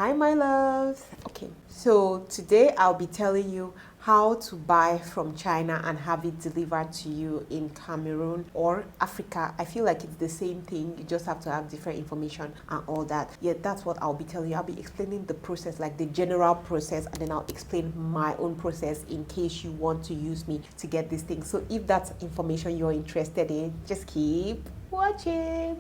Hi my loves. Okay, so today I'll be telling you how to buy from China and have it delivered to you in Cameroon or Africa. I feel like it's the same thing, you just have to have different information and all that. Yeah, that's what I'll be telling you. I'll be explaining the process, like the general process, and then I'll explain my own process in case you want to use me to get this thing. So if that's information you're interested in, just keep watching.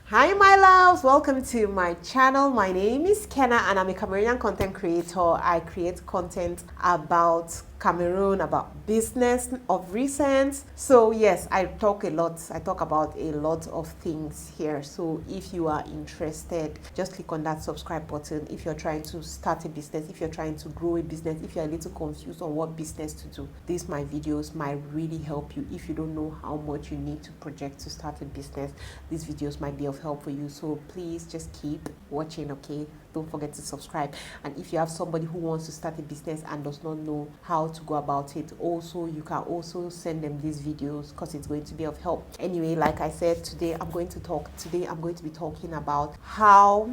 Hi my loves, welcome to my channel. My name is Kenna and I'm a Cameroonian content creator. I create content about Cameroon, about business of recent. So yes, I talk about a lot of things here. So if you are interested, just click on that subscribe button. If you're trying to start a business, if you're trying to grow a business, if you're a little confused on what business to do, these my videos might really help you. If you don't know how much you need to project to start a business, these videos might be of help for you. So please just keep watching, okay? Don't forget to subscribe. And if you have somebody who wants to start a business and does not know how to go about it, also you can also send them these videos because it's going to be of help. Anyway, like I said, today I'm going to be talking about how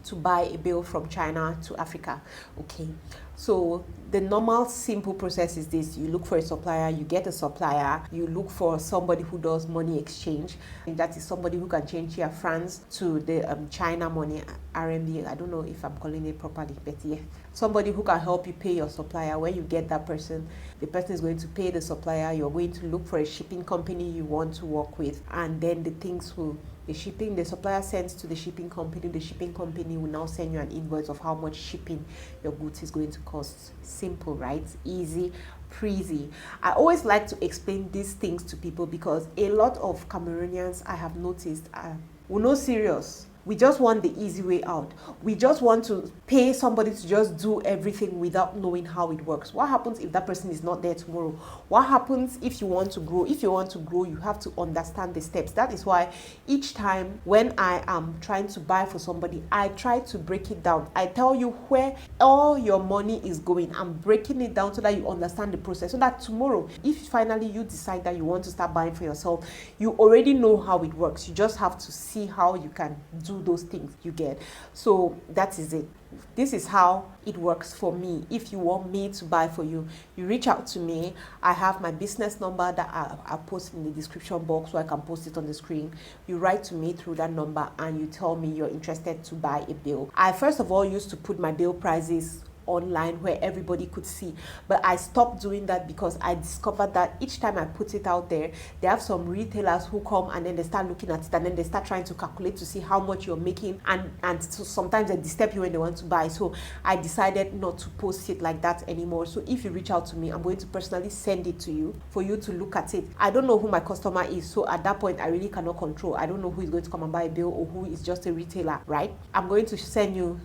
to buy a bill from China to Africa. Okay, so the normal simple process is this: you look for a supplier, you get a supplier, you look for somebody who does money exchange, and that is somebody who can change your francs to the China money, RMB. I don't know if I'm calling it properly, but yeah, somebody who can help you pay your supplier. When you get that person, the person is going to pay the supplier. You're going to look for a shipping company you want to work with, and then the supplier sends to the shipping company will now send you an invoice of how much shipping your goods is going to cost. Simple, right? Easy breezy. I always like to explain these things to people because a lot of Cameroonians, I have noticed, we're not serious. We just want the easy way out. We just want to pay somebody to just do everything without knowing how it works. What happens if that person is not there tomorrow? What happens if you want to grow? If you want to grow, you have to understand the steps. That is why each time when I am trying to buy for somebody, I try to break it down. I tell you where all your money is going. I'm breaking it down so that you understand the process. So that tomorrow, if finally you decide that you want to start buying for yourself, you already know how it works. You just have to see how you can do those things you get. So that is it. This is how it works for me. If you want me to buy for you, you reach out to me. I have my business number that I post in the description box, so I can post it on the screen. You write to me through that number and you tell me you're interested to buy a bill. I first of all used to put my bill prices online where everybody could see, but I stopped doing that because I discovered that each time I put it out there, they have some retailers who come and then they start looking at it and then they start trying to calculate to see how much you're making, and so sometimes they disturb you when they want to buy. So I decided not to post it like that anymore. So if you reach out to me, I'm going to personally send it to you for you to look at it. I don't know who my customer is, so at that point I really cannot control. I don't know who is going to come and buy a bill or who is just a retailer, right? I'm going to send you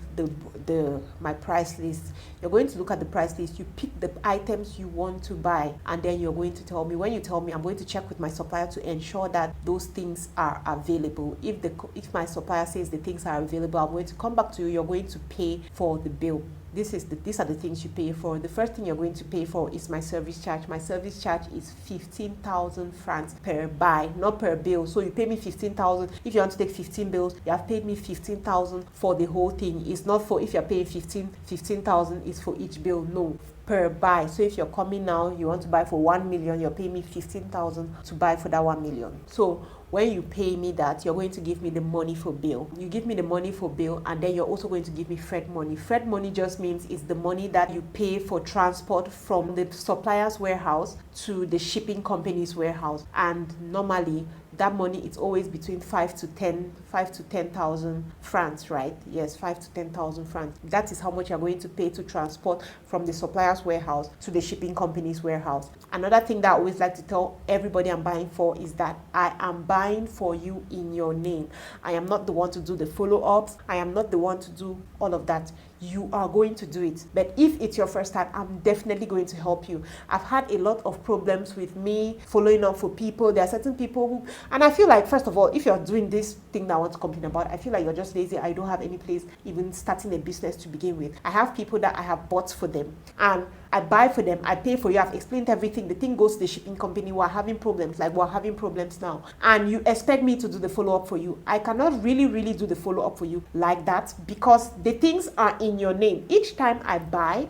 my price list. You're going to look at the price list, you pick the items you want to buy, and then you're going to tell me. When you tell me, I'm going to check with my supplier to ensure that those things are available. If my supplier says the things are available, I'm going to come back to you. You're going to pay for the bill. These are the things you pay for. The first thing you're going to pay for is my service charge. My service charge is 15,000 francs per buy, not per bill. So you pay me 15,000. If you want to take 15 bills, you have paid me 15,000 for the whole thing. It's not for if you're paying 15,000, it's for each bill. No, per buy. So if you're coming now, you want to buy for 1 million, you're paying me 15,000 to buy for that 1 million. So when you pay me that, you're going to give me the money for bill. You give me the money for bill, and then you're also going to give me freight money. Freight money just means it's the money that you pay for transport from the supplier's warehouse to the shipping company's warehouse. And normally that money is always between 5 to 10,000 francs, right? Yes, 5 to 10,000 francs. That is how much you're going to pay to transport from the supplier's warehouse to the shipping company's warehouse. Another thing that I always like to tell everybody I'm buying for is that I am buying for you in your name. I am not the one to do the follow-ups. I am not the one to do all of that. You are going to do it. But if it's your first time, I'm definitely going to help you. I've had a lot of problems with me following up for people. There are certain people who, and I feel like, first of all, if you're doing this thing that I want to complain about, I feel like you're just lazy. I don't have any place even starting a business to begin with. I have people that I have bought for them, and I buy for them, I pay for you, I've explained everything, the thing goes to the shipping company, we're having problems, like we're having problems now, and you expect me to do the follow-up for you. I cannot really do the follow-up for you like that, because the things are in your name. Each time I buy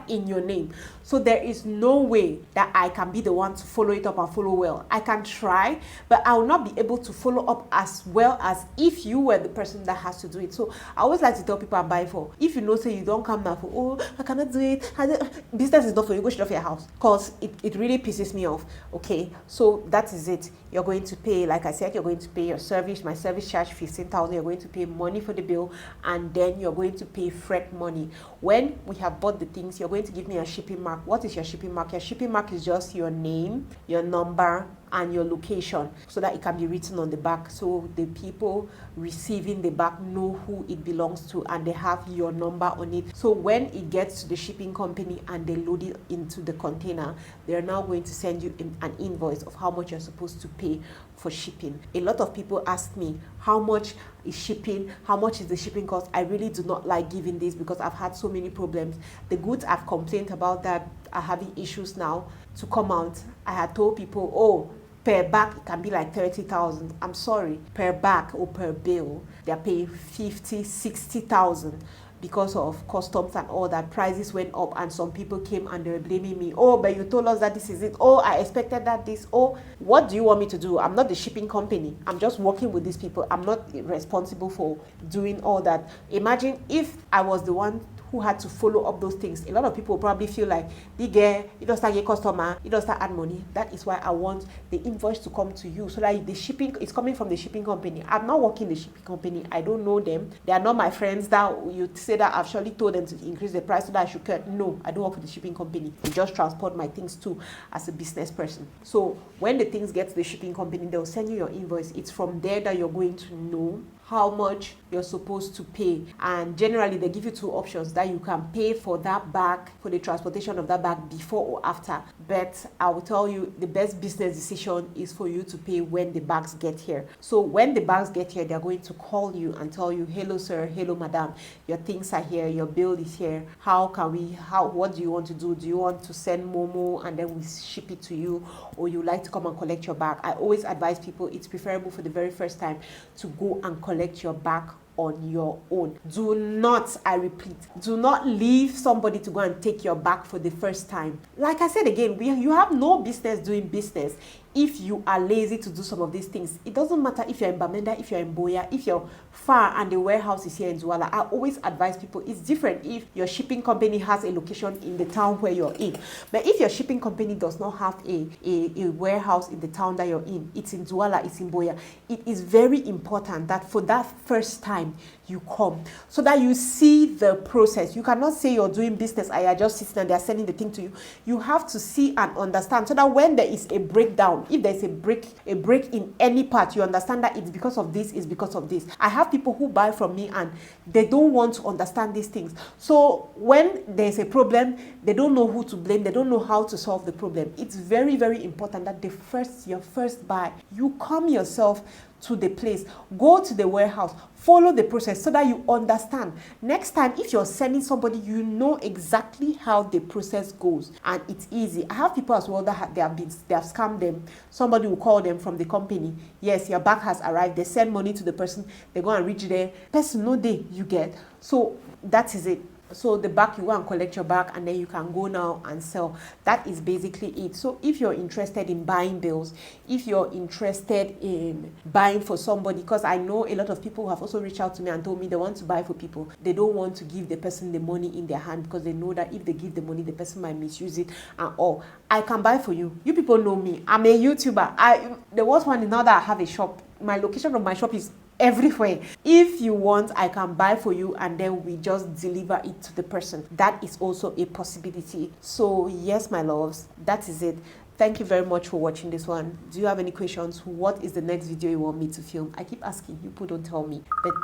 in your name. So there is no way that I can be the one to follow it up and follow well. I can try, but I will not be able to follow up as well as if you were the person that has to do it. So I always like to tell people I'm buying for. If you know, say you don't come now for, oh, I cannot do it. Business is not for you. Go shut off your house. Because it really pisses me off. Okay, so that is it. You're going to pay, like I said, you're going to pay your service. My service charge 15,000. You're going to pay money for the bill, and then you're going to pay freight money. When we have bought the things, you're going to give me a shipping mark. What is your shipping mark? Your shipping mark is just your name, your number, and your location, so that it can be written on the back, so the people receiving the bag know who it belongs to, and they have your number on it. So when it gets to the shipping company and they load it into the container, they're now going to send you an invoice of how much you're supposed to pay for shipping. A lot of people ask me, how much is shipping? How much is the shipping cost? I really do not like giving this because I've had so many problems. The goods I've complained about that are having issues now to come out, I had told people, oh, per bag it can be like 30,000. I'm sorry, per bag or per bill, they're paying 50, 60,000. Because of customs and all that, prices went up, and some people came and they were blaming me. Oh, but you told us that this is it. Oh, I expected that this. Oh, what do you want me to do? I'm not the shipping company. I'm just working with these people. I'm not responsible for doing all that. Imagine if I was the one who had to follow up those things. A lot of people probably feel like, the girl, you don't start get customer, you don't start add money. That is why I want the invoice to come to you, so that the shipping is coming from the shipping company. I'm not working the shipping company. I don't know them. They are not my friends that you say that I've surely told them to increase the price so that I should cut. No, I don't work for the shipping company. They just transport my things too as a business person. So when the things get to the shipping company, they'll send you your invoice. It's from there that you're going to know how much you're supposed to pay. And generally they give you two options, that you can pay for that bag, for the transportation of that bag before or after. But I will tell you, the best business decision is for you to pay when the bags get here. So when the bags get here, they're going to call you and tell you, hello sir, hello madam, your things are here, your bill is here. What do you want to do? Do you want to send Momo and then we ship it to you, or you like to come and collect your bag? I always advise people, it's preferable for the very first time to go and collect your bag on your own. Do not, I repeat, do not leave somebody to go and take your bag for the first time. Like I said again, you have no business doing business if you are lazy to do some of these things. It doesn't matter if you're in Bamenda, if you're in Boya, if you're far and the warehouse is here in Douala. I always advise people, it's different if your shipping company has a location in the town where you're in. But if your shipping company does not have a warehouse in the town that you're in, it's in Douala, it's in Boya, it is very important that for that first time you come, so that you see the process. You cannot say you're doing business and you're just sitting and they're sending the thing to you. You have to see and understand, so that when there is a breakdown, if there's a break in any part, you understand that it's because of this, it's because of this. I have people who buy from me and they don't want to understand these things. So when there's a problem, they don't know who to blame, they don't know how to solve the problem. It's very, very important that your first buy, you come yourself to the place, go to the warehouse, follow the process so that you understand. Next time, if you're sending somebody, you know exactly how the process goes, and it's easy. I have people as well that they have scammed them. Somebody will call them from the company. Yes, your bag has arrived. They send money to the person. They go and reach there. Person no day you get. So that is it. So the bag, you go and collect your bag, and then you can go now and sell. That is basically it. So if you're interested in buying bills, if you're interested in buying for somebody, because I know a lot of people have also reached out to me and told me they want to buy for people. They don't want to give the person the money in their hand because they know that if they give the money, the person might misuse it and all. I can buy for you. You people know me. I'm a YouTuber. The worst one is now that I have a shop. My location of my shop is everywhere. If you want, I can buy for you and then we just deliver it to the person. That is also a possibility. So yes, my loves, that is it. Thank you very much for watching this one. Do you have any questions? What is the next video you want me to film? I keep asking, you people don't tell me, but